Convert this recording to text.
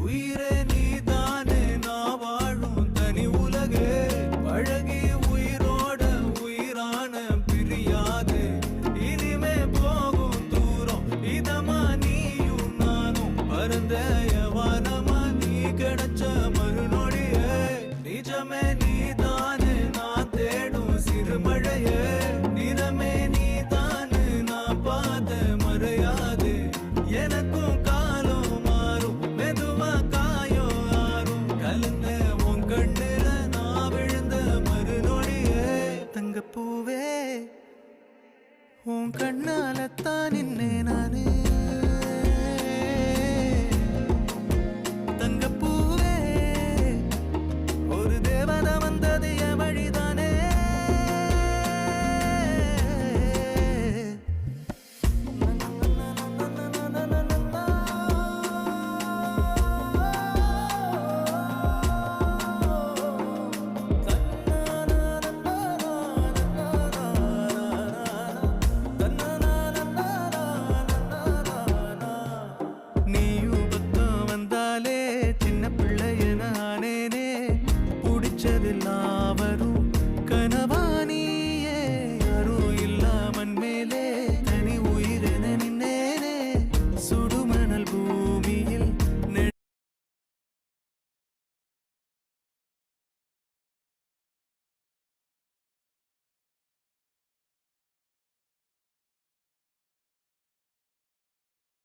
உயிரே நீதானே நான் வாழும் தனி உலகே பழகி உயிரோட உயிரான பிரியாது இனிமே போகும் தூரம் இதமா நீயும் நானும் பரந்த யவானமா நீ கிடைச்ச மறுநொடியே நிஜமே நீதானே நான் தேடும் சிறுமழையே நிறமே நீதானே நான் பார்த்த மறையாது எனக்கும் காலம் மாறும் மெதுவா காயோ ஆறும் கலந்த உன் கண்ணுல நான் விழுந்த மறுநொடியே தங்கப்பூவே உன் கண்ணாலத்தான் நின்னே நானே தங்கப்பூவே ஒரு தேவதை வந்தது என் வழிதானே நீயும் பக்கம் வந்தாலே சின்ன பிள்ளைய நானேனே பிடிச்சதெல்லாம் வரும் கனவா